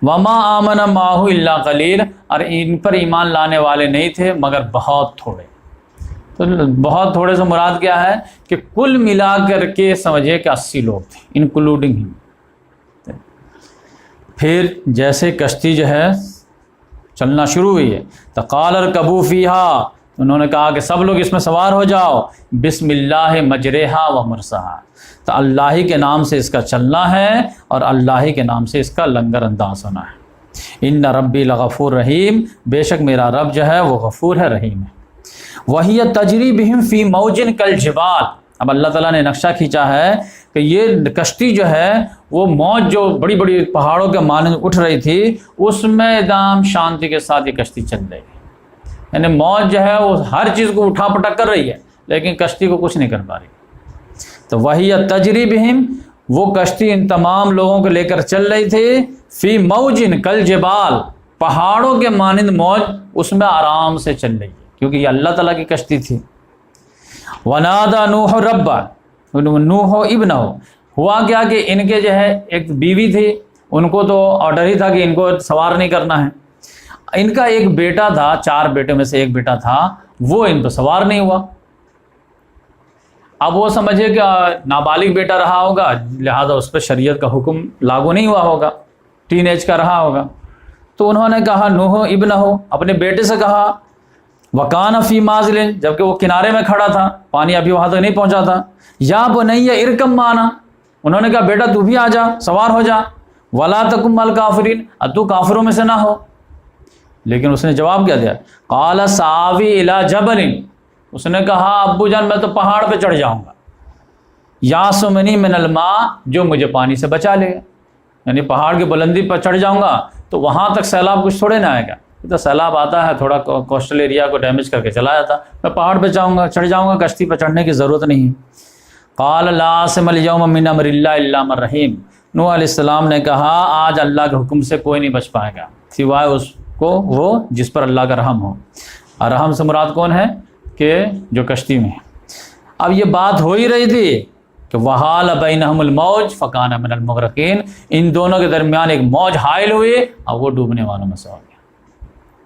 وما آمن معه الا قلیل، اور ان پر ایمان لانے والے نہیں تھے مگر بہت تھوڑے۔ تو بہت تھوڑے سے مراد کیا ہے کہ کل ملا کر کے سمجھے کہ 80 لوگ تھے، انکلوڈنگ ہم۔ پھر جیسے کشتی جو ہے چلنا شروع ہوئی ہے، تو قال ارکبوا فیہا، انہوں نے کہا کہ سب لوگ اس میں سوار ہو جاؤ، بسم اللہ مجریہا و مرساہا، تو اللہ ہی کے نام سے اس کا چلنا ہے اور اللہ ہی کے نام سے اس کا لنگر انداز ہونا ہے۔ ان ربی لغفور رحیم، بے شک میرا رب جو ہے وہ غفور ہے، رحیم ہے۔ وہی تجری بہم فی موج کالجبال، اب اللہ تعالیٰ نے نقشہ کھینچا ہے کہ یہ کشتی جو ہے وہ موج جو بڑی بڑی پہاڑوں کے مانند اٹھ رہی تھی، اس میں ایک دم شانتی کے ساتھ یہ کشتی چل رہی ہے۔ یعنی موج جو ہے وہ ہر چیز کو اٹھا پٹک کر رہی ہے لیکن کشتی کو کچھ نہیں کر پا رہی۔ تو وہی تجری بہم، وہ کشتی ان تمام لوگوں کو لے کر چل رہی تھی، فی موج کالجبال، پہاڑوں کے مانند موج اس میں آرام سے چل رہی ہے، کیونکہ یہ اللہ تعالیٰ کی کشتی تھی۔ ونادى نوح ربہ، نوح ابنہ، ہوا کیا کہ ان کے جو ہے ایک بیوی تھی، ان کو تو آرڈر ہی تھا کہ ان کو سوار نہیں کرنا ہے۔ ان کا ایک بیٹا تھا، 4 بیٹے میں سے ایک بیٹا تھا، وہ ان پہ سوار نہیں ہوا۔ اب وہ سمجھے کہ نابالغ بیٹا رہا ہوگا، لہذا اس پہ شریعت کا حکم لاگو نہیں ہوا ہوگا، ٹین ایج کا رہا ہوگا۔ تو انہوں نے کہا نوح ابنہ، اپنے بیٹے سے کہا، وکان فی مازل، جبکہ وہ کنارے میں کھڑا تھا، پانی ابھی وہاں تک نہیں پہنچا تھا، یا بنی ارکب معنا، انہوں نے کہا بیٹا تو بھی آ جا، سوار ہو جا، ولا تکن مع الکافرین، تو کافروں میں سے نہ ہو۔ لیکن اس نے جواب کیا دیا، قال سآوی الی جبل، اس نے کہا ابو جان میں تو پہاڑ پہ چڑھ جاؤں گا، یعصمنی من الماء، جو مجھے پانی سے بچا لے گا، یعنی پہاڑ کی بلندی پر چڑھ جاؤں گا تو وہاں تک سیلاب کچھ تھوڑے نہ آئے گا، تو سیلاب آتا ہے تھوڑا کوسٹل ایریا کو ڈیمیج کر کے چلا جاتا، میں پہاڑ پہ جاؤں گا، چڑھ جاؤں گا، کشتی پہ چڑھنے کی ضرورت نہیں۔ قال لا عاصم اليوم من امر اللہ الا من رحیم، نوح علیہ السلام نے کہا آج اللہ کے حکم سے کوئی نہیں بچ پائے گا سوائے اس کو وہ جس پر اللہ کا رحم ہو۔ اور رحم سے مراد کون ہے کہ جو کشتی میں ہے۔ اب یہ بات ہو ہی رہی تھی کہ وحال بینہم الموج فکان من المغرقین، ان دونوں کے درمیان ایک موج حائل ہوئی اور وہ ڈوبنے والوں میں سے ہو گیا،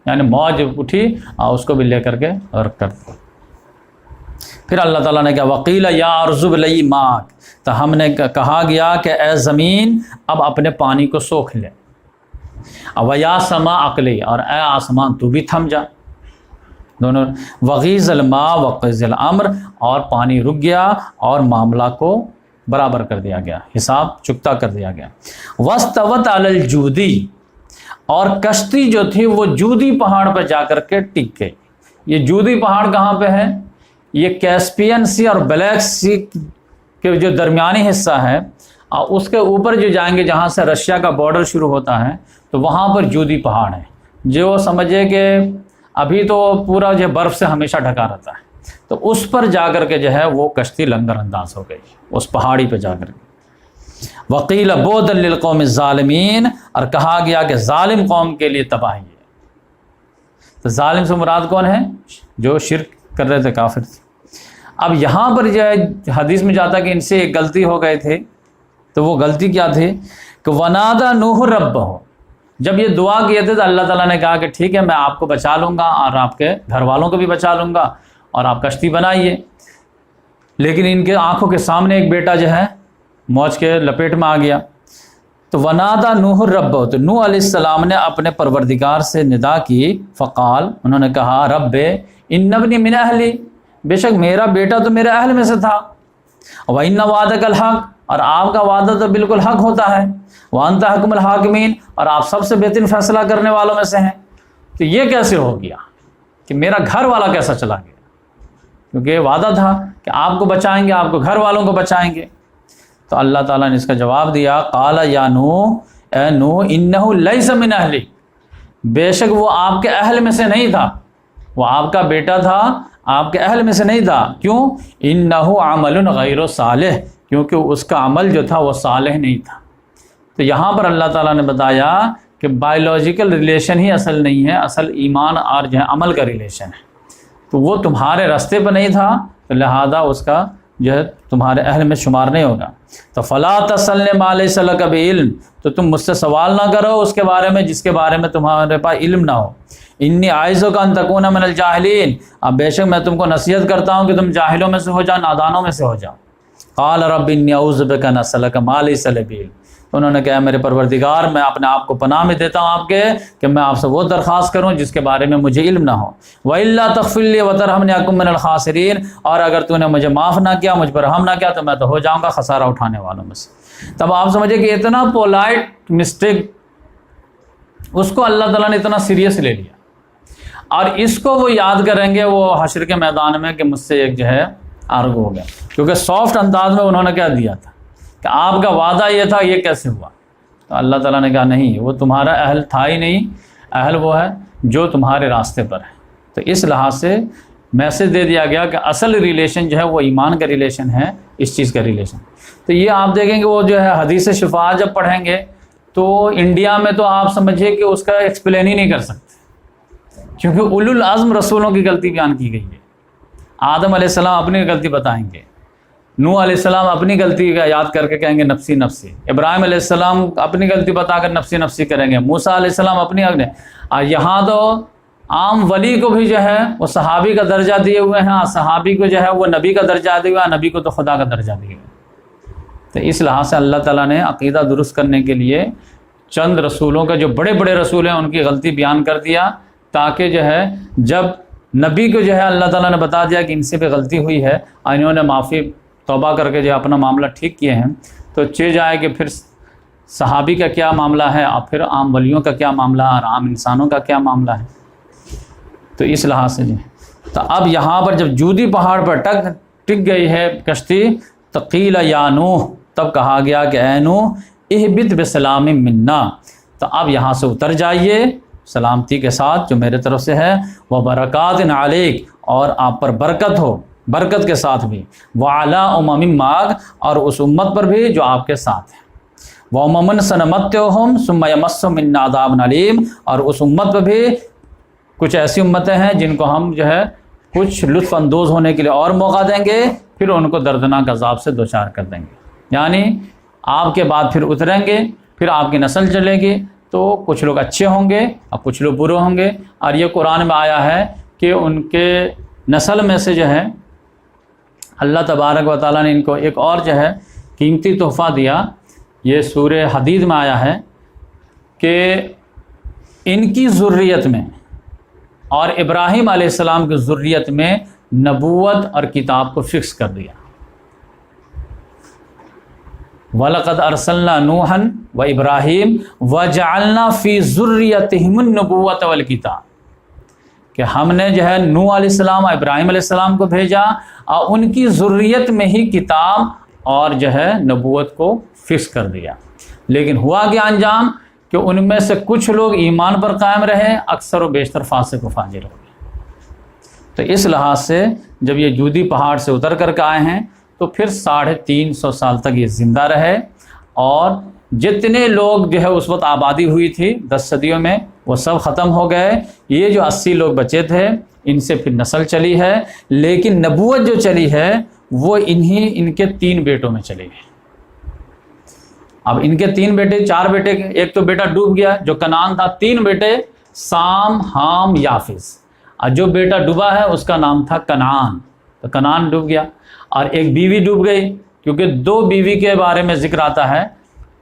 یعنی موج اٹھی اور اس کو بھی لے کر کے غرق کر دیا۔ پھر اللہ تعالیٰ نے کہا وقیل یا ارض ابلعی ماءک، تو ہم نے کہا گیا کہ اے زمین اب اپنے پانی کو سوکھ لے، ویا سما اقلی، اور اے آسمان تو بھی تھم جا، دونوں، وغیظ الماء وقضی الامر، اور پانی رک گیا اور معاملہ کو برابر کر دیا گیا، حساب چکتا کر دیا گیا۔ واستوت علی الجودی، اور کشتی جو تھی وہ جودی پہاڑ پہ جا کر کے ٹک گئی۔ یہ جودی پہاڑ کہاں پہ ہے؟ یہ کیسپین سی اور بلیک سی کے جو درمیانی حصہ ہے، اس کے اوپر جو جائیں گے جہاں سے رشیا کا بارڈر شروع ہوتا ہے تو وہاں پر جودی پہاڑ ہے، جو سمجھے کہ ابھی تو پورا جو برف سے ہمیشہ ڈھکا رہتا ہے، تو اس پر جا کر کے جو ہے وہ کشتی لنگر انداز ہو گئی اس پہاڑی پہ جا کر کے۔ وقیل بعدا للقوم الظالمین، اور کہا گیا کہ ظالم قوم کے لیے تباہی ہے، تو ظالم سے مراد کون ہے؟ جو شرک کر رہے تھے، کافر تھے۔ اب یہاں پر جو ہے حدیث میں جاتا کہ ان سے ایک غلطی ہو گئے تھے، تو وہ غلطی کیا تھی کہ ونادى نوح ربہ، جب یہ دعا کیے تھے تو اللہ تعالیٰ نے کہا کہ ٹھیک ہے میں آپ کو بچا لوں گا اور آپ کے گھر والوں کو بھی بچا لوں گا اور آپ کشتی بنائیے، لیکن ان کے آنکھوں کے سامنے ایک بیٹا جو ہے موج کے لپیٹ میں آ گیا۔ تو ونادى نوح ربہ، تو نوح علیہ السلام نے اپنے پروردگار سے ندا کی، فقال، انہوں نے کہا رب ان ابنی من اہلی، بے شک میرا بیٹا تو میرے اہل میں سے تھا، وَإِنَّ وَعْدَكَ الْحَقُّ، اور آپ کا وعدہ تو بالکل حق ہوتا ہے، وَأَنْتَ حَكِمُ الْحَاكِمِينَ، اور آپ سب سے بہترین فیصلہ کرنے والوں میں سے ہیں۔ تو یہ کیسے ہو گیا کہ میرا گھر والا کیسا چلا گیا؟ کیونکہ یہ وعدہ تھا کہ آپ کو بچائیں گے، آپ کو گھر والوں کو بچائیں گے۔ تو اللہ تعالیٰ نے اس کا جواب دیا، قال یا نوح، اے نوح، انہ لیس من اہلی، بے شک وہ آپ کے اہل میں سے نہیں تھا، وہ آپ کا بیٹا تھا، آپ کے اہل میں سے نہیں تھا۔ کیوں؟ انہ عمل غیر صالح، کیونکہ اس کا عمل جو تھا وہ صالح نہیں تھا۔ تو یہاں پر اللہ تعالیٰ نے بتایا کہ بایولوجیکل ریلیشن ہی اصل نہیں ہے، اصل ایمان اور جو ہے عمل کا ریلیشن ہے۔ تو وہ تمہارے راستے پہ نہیں تھا، تو لہذا اس کا جو ہے تمہارے اہل میں شمار نہیں ہوگا۔ تو فلا تسألنی ما لیس لک بعلم، تو تم مجھ سے سوال نہ کرو اس کے بارے میں جس کے بارے میں تمہارے پاس علم نہ ہو۔ انی اعظک ان تکون من الجاہلین، اب بے شک میں تم کو نصیحت کرتا ہوں کہ تم جاہلوں میں سے ہو جاؤ، نادانوں میں سے ہو جاؤ۔ قال رب انی اعوذ بک ان اسألک ما لیس لی بعلم، انہوں نے کہا میرے پروردگار میں اپنے آپ کو پناہ میں دیتا ہوں آپ کے کہ میں آپ سے وہ درخواست کروں جس کے بارے میں مجھے علم نہ ہو۔ وَإِلَّا تَغْفِرْ لِي وَتَرْحَمْنِي أَكُن مِّنَ الْخَاسِرِينَ، اور اگر تو نے مجھے معاف نہ کیا، مجھ پر رحم نہ کیا، تو میں تو ہو جاؤں گا خسارہ اٹھانے والوں میں سے۔ تب آپ سمجھے کہ اتنا پولائٹ مسٹیک اس کو اللہ تعالیٰ نے اتنا سیریس لے لیا، اور اس کو وہ یاد کریں گے وہ حشر کے میدان میں کہ مجھ سے ایک جو ہے آرگو ہو گیا، کیونکہ سافٹ انداز میں انہوں نے کیا دیا تھا کہ آپ کا وعدہ یہ تھا، یہ کیسے ہوا؟ تو اللہ تعالیٰ نے کہا نہیں، وہ تمہارا اہل تھا ہی نہیں، اہل وہ ہے جو تمہارے راستے پر ہے۔ تو اس لحاظ سے میسج دے دیا گیا کہ اصل ریلیشن جو ہے وہ ایمان کا ریلیشن ہے، اس چیز کا ریلیشن۔ تو یہ آپ دیکھیں کہ وہ جو ہے حدیث شفاعت جب پڑھیں گے تو انڈیا میں تو آپ سمجھیے کہ اس کا ایکسپلین ہی نہیں کر سکتے، کیونکہ اولو العزم رسولوں کی غلطی بیان کی گئی ہے۔ آدم علیہ السلام اپنی غلطی بتائیں گے، نوح علیہ السلام اپنی غلطی کا یاد کر کے کہیں گے نفسی نفسی، ابراہیم علیہ السلام اپنی غلطی بتا کر نفسی نفسی کریں گے، موسیٰ علیہ السلام اپنی اور یہاں تو عام ولی کو بھی جو ہے وہ صحابی کا درجہ دیے ہوئے ہیں، صحابی کو جو ہے وہ نبی کا درجہ دیا ہوا ہے، نبی کو تو خدا کا درجہ دیا ہوا ہے۔ تو اس لحاظ سے اللہ تعالیٰ نے عقیدہ درست کرنے کے لیے چند رسولوں کا جو بڑے بڑے رسول ہیں ان کی غلطی بیان کر دیا، تاکہ جو ہے جب نبی کو جو ہے اللہ تعالیٰ نے بتا دیا کہ ان سے بھی غلطی ہوئی ہے اور انہوں نے معافی توبہ کر کے جو اپنا معاملہ ٹھیک کیے ہیں، تو چیز آئے کہ پھر صحابی کا کیا معاملہ ہے اور پھر عام ولیوں کا کیا معاملہ ہے اور عام انسانوں کا کیا معاملہ ہے۔ تو اس لحاظ سے جو ہے تو اب یہاں پر جب جودی پہاڑ پر ٹک گئی ہے کشتی، تو قیل یا نوح، تب کہا گیا کہ اے نوح اہبط بسلام منا، تو اب یہاں سے اتر جائیے سلامتی کے ساتھ جو میرے طرف سے ہے، وبرکات علیک، اور آپ پر برکت ہو، برکت کے ساتھ بھی، وعلی امم معک، اور اس امت پر بھی جو آپ کے ساتھ ہے، وامم سنمتعہم ثم یمسہم منا عذاب علیم، اور اس امت پر بھی کچھ ایسی امتیں ہیں جن کو ہم جو ہے کچھ لطف اندوز ہونے کے لیے اور موقع دیں گے، پھر ان کو دردناک عذاب سے دوچار کر دیں گے۔ یعنی آپ کے بعد پھر اتریں گے، پھر آپ کی نسل چلے گی، تو کچھ لوگ اچھے ہوں گے اور کچھ لوگ برے ہوں گے، اور یہ قرآن میں آیا ہے کہ ان کے نسل میں سے جو ہے اللہ تبارک و تعالیٰ نے ان کو ایک اور جو ہے قیمتی تحفہ دیا۔ یہ سورہ حدید میں آیا ہے کہ ان کی ذریت میں اور ابراہیم علیہ السلام کی ذریت میں نبوت اور کتاب کو فکس کر دیا۔ وَلَقَدْ أَرْسَلْنَا نُوحًا وَإِبْرَاهِيمَ وَجَعَلْنَا فِي ذُرِّيَّتِهِمُ النُّبُوَّةَ وَالْكِتَابَ، کہ ہم نے جو ہے نوح علیہ السلام اور ابراہیم علیہ السلام کو بھیجا اور ان کی ذریت میں ہی کتاب اور جو ہے نبوت کو فکس کر دیا۔ لیکن ہوا کیا انجام کہ ان میں سے کچھ لوگ ایمان پر قائم رہے، اکثر و بیشتر فاسق و فاجر ہو گئے۔ تو اس لحاظ سے جب یہ جودی پہاڑ سے اتر کر کے آئے ہیں تو پھر 350 سال تک یہ زندہ رہے، اور جتنے لوگ جو ہے اس وقت آبادی ہوئی تھی 10 صدیوں میں، وہ سب ختم ہو گئے. یہ جو 80 لوگ بچے تھے ان سے پھر نسل چلی ہے، لیکن نبوت جو چلی ہے وہ ان کے 3 بیٹوں میں چلی گئی. اب ان کے 3 بیٹے 4 بیٹے، ایک تو بیٹا ڈوب گیا جو کنعان تھا، 3 بیٹے سام، حام، یافز، اور جو بیٹا ڈوبا ہے اس کا نام تھا کنعان. تو کنعان ڈوب گیا. اور ایک بیوی ڈوب گئی، کیونکہ 2 بیوی کے بارے میں ذکر آتا ہے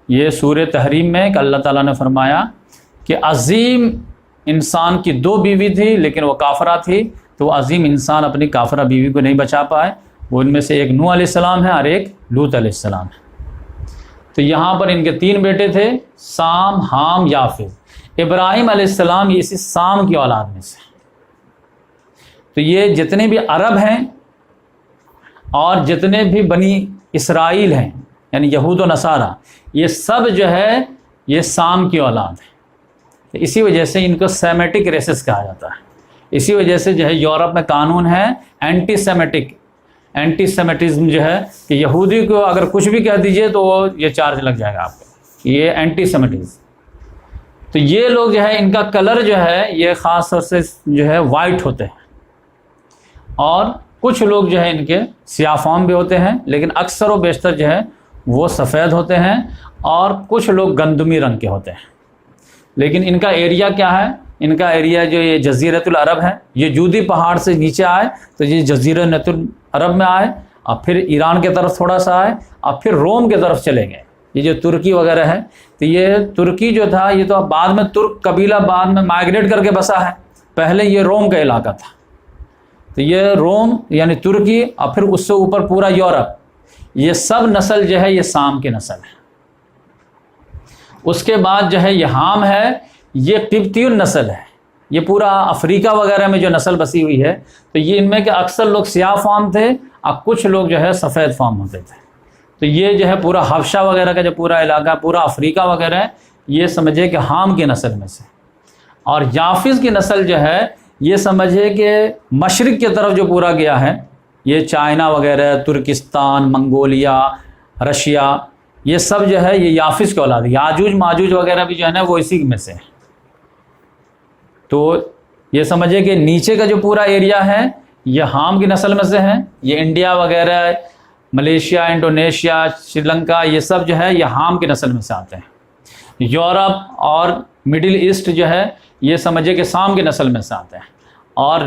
یہ سورہ تحریم میں کہ اللہ تعالیٰ نے فرمایا کہ عظیم انسان کی 2 بیوی تھی لیکن وہ کافرہ تھی، تو وہ عظیم انسان اپنی کافرہ بیوی کو نہیں بچا پائے. وہ ان میں سے ایک نوح علیہ السلام ہے اور ایک لوط علیہ السلام ہے. تو یہاں پر ان کے 3 بیٹے تھے، سام، حام، یافز. ابراہیم علیہ السلام یہ اسی سام کی اولاد میں سے. تو یہ جتنے بھی عرب ہیں اور جتنے بھی بنی اسرائیل ہیں یعنی یہود و نصارہ، یہ سب جو ہے یہ سام کی اولاد ہے. اسی وجہ سے ان کو سیمیٹک ریسز کہا جاتا ہے. اسی وجہ سے جو ہے یورپ میں قانون ہے اینٹی سیمیٹزم جو ہے کہ یہودی کو اگر کچھ بھی کہہ دیجئے تو یہ چارج لگ جائے گا آپ کو، یہ اینٹی سیمیٹزم. تو یہ لوگ جو ہے ان کا کلر جو ہے یہ خاص طور سے جو ہے وائٹ ہوتے ہیں، اور کچھ لوگ جو ہے ان کے سیاہ فام بھی ہوتے ہیں، لیکن اکثر و بیشتر جو ہے وہ سفید ہوتے ہیں، اور کچھ لوگ گندمی رنگ کے ہوتے ہیں. لیکن ان کا ایریا کیا ہے؟ ان کا ایریا جو یہ جزیرۃ العرب ہے، یہ جودی پہاڑ سے نیچے آئے تو یہ جزیرۃ العرب میں آئے، اور پھر ایران کے طرف تھوڑا سا آئے، اور پھر روم کی طرف چلے گئے. یہ جو ترکی وغیرہ ہے، تو یہ ترکی جو تھا یہ تو بعد میں ترک قبیلہ بعد میں مائگریٹ کر کے بسا ہے، پہلے یہ روم کا علاقہ تھا. تو یہ روم یعنی ترکی، اور پھر اس سے اوپر پورا یورپ، یہ سب نسل جو ہے یہ سام کی نسل ہے. اس کے بعد جو ہے یہ حام ہے، یہ قبطی النسل ہے. یہ پورا افریقہ وغیرہ میں جو نسل بسی ہوئی ہے، تو یہ ان میں کہ اکثر لوگ سیاہ فام تھے اور کچھ لوگ جو ہے سفید فام ہوتے تھے. تو یہ جو ہے پورا حبشہ وغیرہ کا جو پورا علاقہ، پورا افریقہ وغیرہ ہے، یہ سمجھے کہ حام کی نسل میں سے. اور یافز کی نسل جو ہے یہ سمجھے کہ مشرق کی طرف جو پورا گیا ہے، یہ چائنا وغیرہ، ترکستان، منگولیا، رشیا، یہ سب جو ہے یہ یافز کی اولاد ہے. یاجوج ماجوج وغیرہ بھی جو ہے نا وہ اسی میں سے ہے. تو یہ سمجھے کہ نیچے کا جو پورا ایریا ہے یہ حام کی نسل میں سے ہے. یہ انڈیا وغیرہ، ملیشیا، انڈونیشیا، سری لنکا، یہ سب جو ہے یہ حام کی نسل میں سے آتے ہیں. یورپ اور مڈل ایسٹ جو ہے یہ سمجھے کہ سام کی نسل میں سے آتے ہیں. اور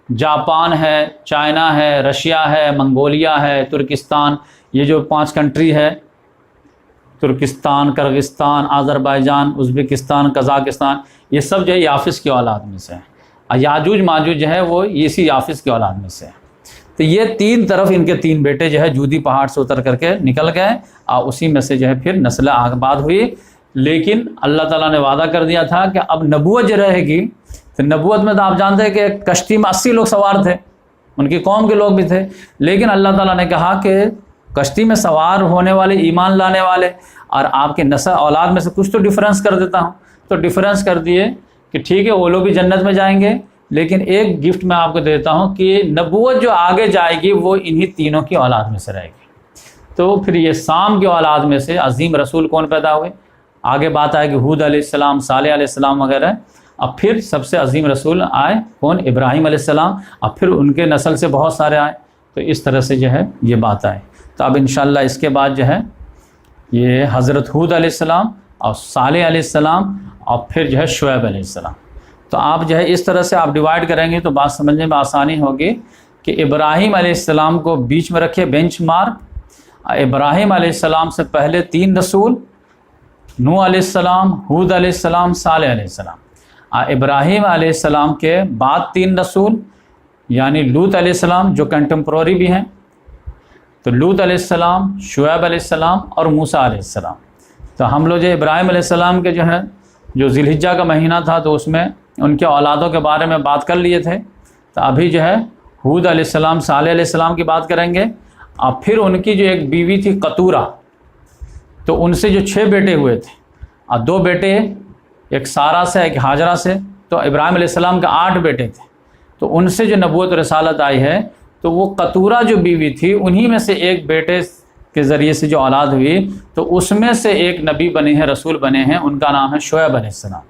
جاپان ہے، چائنا ہے، رشیا ہے، منگولیا ہے، ترکستان، یہ جو 5 کنٹری ہے، ترکستان، کرغستان، آذربائیجان، ازبکستان، قزاقستان، یہ سب جو ہے یافز کی اولاد میں سے ہیں. یاجوج ماجوج جو ہے وہ اسی یافز کی اولاد میں سے ہے. تو یہ 3 طرف ان کے 3 بیٹے جو ہے جودی پہاڑ سے اتر کر کے نکل گئے، اور اسی میں سے جو ہے پھر نسل آباد ہوئی. لیکن اللہ تعالیٰ نے وعدہ کر دیا تھا کہ اب نبوت جو رہے گی، تو نبوت میں تو آپ جانتے ہیں کہ کشتی میں 80 لوگ سوار تھے، ان کی قوم کے لوگ بھی تھے. لیکن اللہ تعالیٰ نے کہا کہ کشتی میں سوار ہونے والے، ایمان لانے والے، اور آپ کے نسل اولاد میں سے کچھ تو ڈیفرنس کر دیتا ہوں. تو ڈیفرنس کر دیے کہ ٹھیک ہے وہ لوگ بھی جنت میں جائیں گے، لیکن ایک گفٹ میں آپ کو دیتا ہوں کہ نبوت جو آگے جائے گی وہ انہی تینوں کی اولاد میں سے رہے گی. تو پھر یہ سام کی اولاد میں سے عظیم رسول کون پیدا ہوئے؟ آگے بات آئے کہ ہود علیہ السلام، صالح علیہ السلام وغیرہ. اب پھر سب سے عظیم رسول آئے کون؟ ابراہیم علیہ السلام. اب پھر ان کے نسل سے بہت سارے آئے. تو اس طرح سے جو ہے یہ بات آئے. تو اب انشاءاللہ اس کے بعد جو ہے یہ حضرت ہود علیہ السلام اور صالح علیہ السلام اور پھر جو ہے شعیب علیہ السلام. تو آپ جو ہے اس طرح سے آپ ڈیوائڈ کریں گے تو بات سمجھنے میں آسانی ہوگی کہ ابراہیم علیہ السلام کو بیچ میں رکھے بینچ مارک. ابراہیم علیہ السلام سے پہلے 3 رسول، نوح علیہ السلام، ہود علیہ السلام، صالح علیہ السلام. ابراہیم علیہ السلام کے بعد 3 رسول یعنی لوط علیہ السلام جو کنٹمپروری بھی ہیں. تو لوط علیہ السلام، شعیب علیہ السلام اور موسیٰ علیہ السلام. تو ہم لوگ جو ابراہیم علیہ السلام کے جو ہے جو ذی الحجہ کا مہینہ تھا تو اس میں ان کے اولادوں کے بارے میں بات کر لیے تھے. تو ابھی جو ہے ہود علیہ السلام، صالح علیہ السلام کی بات کریں گے. اور پھر ان کی جو ایک بیوی تھی قطورہ، تو ان سے جو 6 بیٹے ہوئے تھے، اور 2 بیٹے ایک سارہ سے ایک ہاجرہ سے. تو ابراہیم علیہ السلام کے 8 بیٹے تھے. تو ان سے جو نبوت و رسالت آئی ہے تو وہ قطورہ جو بیوی تھی انہی میں سے ایک بیٹے کے ذریعے سے جو اولاد ہوئی تو اس میں سے ایک نبی بنے ہیں، رسول بنے ہیں. ان کا نام ہے شعیب علیہ السلام.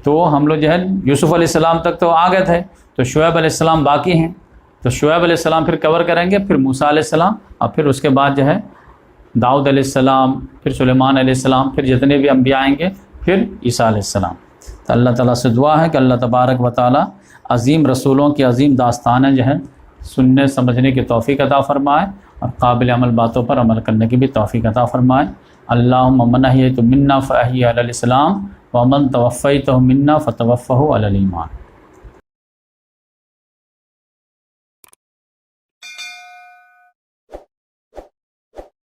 تو ہم لوگ جو ہے یوسف علیہ السلام تک تو آ گئے تھے، تو شعیب علیہ السلام باقی ہیں، تو شعیب علیہ السلام پھر کور کریں گے، پھر موسیٰ علیہ السلام، اور پھر اس کے بعد جو ہے داؤد علیہ السلام، پھر سلیمان علیہ السلام، پھر جتنے بھی انبیاء آئیں گے، پھر عیسیٰ علیہ السلام۔ تو اللہ تعالیٰ سے دعا ہے کہ اللہ تبارک و تعالیٰ عظیم رسولوں کی عظیم داستانیں جو ہیں سننے سمجھنے کی توفیق عطا فرمائے، اور قابل عمل باتوں پر عمل کرنے کی بھی توفیق عطا فرمائے۔ اللہم من احییت منا فاحیہ علی الاسلام ومن توفیتہ منا فتوفہ علی الایمان۔